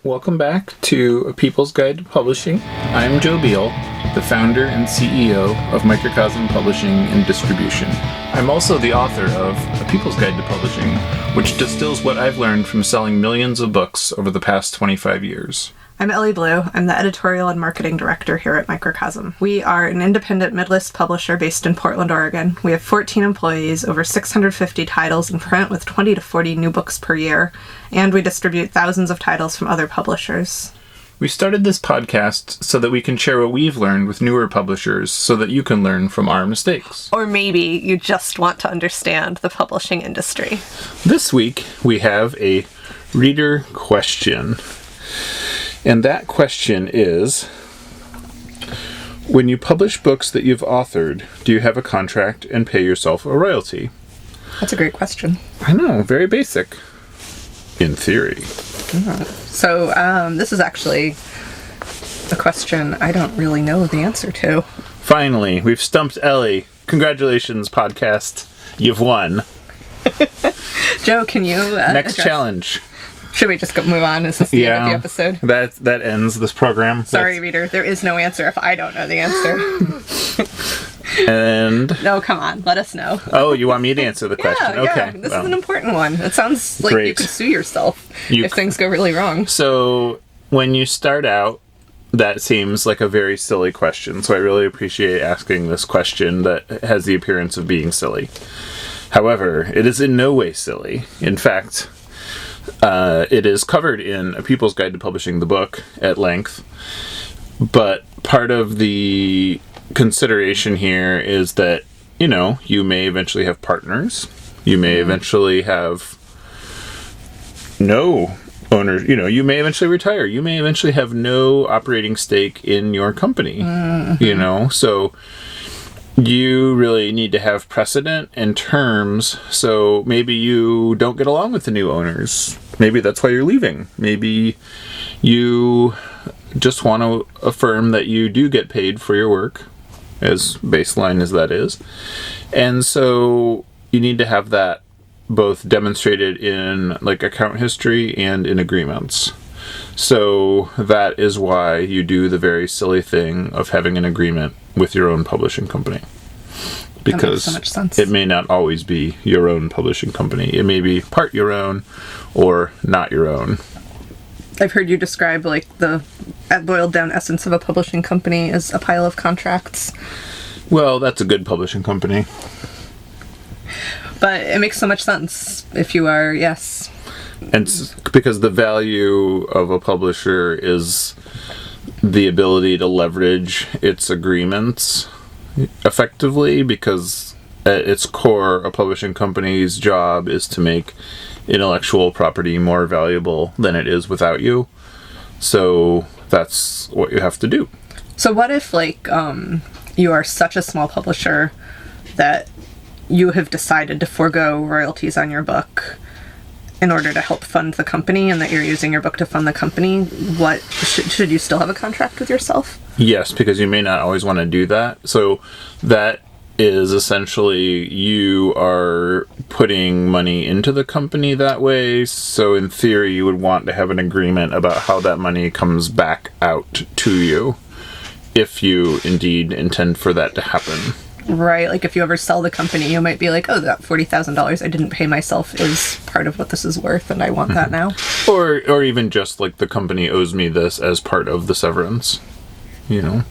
Welcome back to A People's Guide to Publishing. I'm Joe Beal, the founder and CEO of Microcosm Publishing and Distribution. I'm also the author of A People's Guide to Publishing, which distills what I've learned from selling millions of books over the past 25 years. I'm Ellie Blue. I'm the editorial and marketing director here at Microcosm. We are an independent mid-list publisher based in Portland, Oregon. We have 14 employees, over 650 titles in print with 20 to 40 new books per year, and we distribute thousands of titles from other publishers. We started this podcast so that we can share what we've learned with newer publishers so that you can learn from our mistakes. Or maybe you just want to understand the publishing industry. This week, we have a reader question. And that question is, when you publish books that you've authored, do you have a contract and pay yourself a royalty? That's a great question. I know, very basic. In theory. So, this is actually a question I don't really know the answer to. Finally, we've stumped Ellie. Congratulations, podcast. You've won. Joe, can you... Next challenge. Should we just move on? Is this the end of the episode? That ends this program. Sorry, reader. There is no answer if I don't know the anser. And... No, come on. Let us know. Oh, you want me to answer the question? Yeah, okay. This is an important one. It sounds like you could sue yourself if things go really wrong. So, when you start out, that seems like a very silly question. So I really appreciate asking this question that has the appearance of being silly. However, it is in no way silly. In fact... it is covered in A People's Guide to Publishing, the book, at length. But part of the consideration here is that, you may eventually have partners. You may eventually have no owners. You may eventually retire. You may eventually have no operating stake in your company. So you really need to have precedent and terms, so maybe you don't get along with the new owners. Maybe that's why you're leaving. Maybe you just want to affirm that you do get paid for your work, as baseline as that is. And so you need to have that both demonstrated in account history and in agreements. So that is why you do the very silly thing of having an agreement with your own publishing company. Because that makes so much sense. It may not always be your own publishing company. It may be part your own or not your own. I've heard you describe the boiled down essence of a publishing company as a pile of contracts. Well, that's a good publishing company. But it makes so much sense if you are, yes. And because the value of a publisher is the ability to leverage its agreements effectively, because at its core, a publishing company's job is to make intellectual property more valuable than it is without you. So that's what you have to do. So what if, you are such a small publisher that you have decided to forego royalties on your book in order to help fund the company, and that you're using your book to fund the company? What should you still have a contract with yourself? Yes, because you may not always want to do that. So that is essentially you are putting money into the company that way. So in theory, you would want to have an agreement about how that money comes back out to you, if you indeed intend for that to happen. Right, if you ever sell the company, you might be like, oh, that $40,000 I didn't pay myself is part of what this is worth, and I want that now. Or even just the company owes me this as part of the severance, Is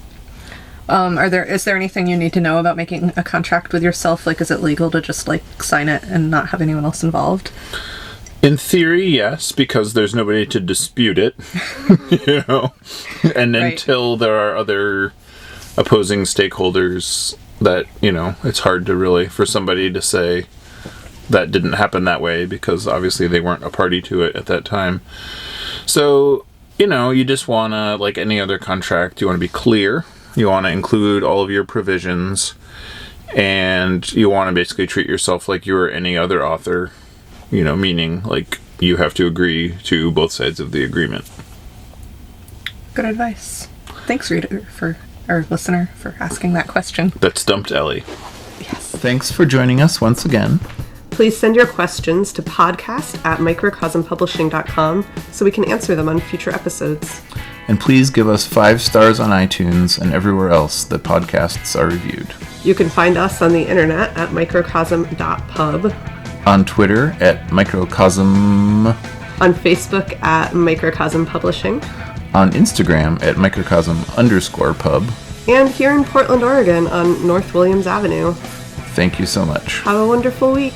there anything you need to know about making a contract with yourself? Is it legal to just sign it and not have anyone else involved? In theory, yes, because there's nobody to dispute it, and right. Until there are other opposing stakeholders that, it's hard to really, for somebody to say that didn't happen that way, because obviously they weren't a party to it at that time. So, you just want to, like any other contract, you want to be clear. You want to include all of your provisions, and you want to basically treat yourself like you were any other author, meaning you have to agree to both sides of the agreement. Good advice. Thanks, listener, for asking that question. That stumped Ellie. Yes. Thanks for joining us once again. Please send your questions to podcast@microcosmpublishing.com so we can answer them on future episodes. And please give us 5 stars on iTunes and everywhere else that podcasts are reviewed. You can find us on the internet at microcosm.pub, On Twitter at Microcosm, on Facebook at Microcosm Publishing, on Instagram at Microcosm_pub. and here in Portland, Oregon on North Williams Avenue. Thank you so much. Have a wonderful week.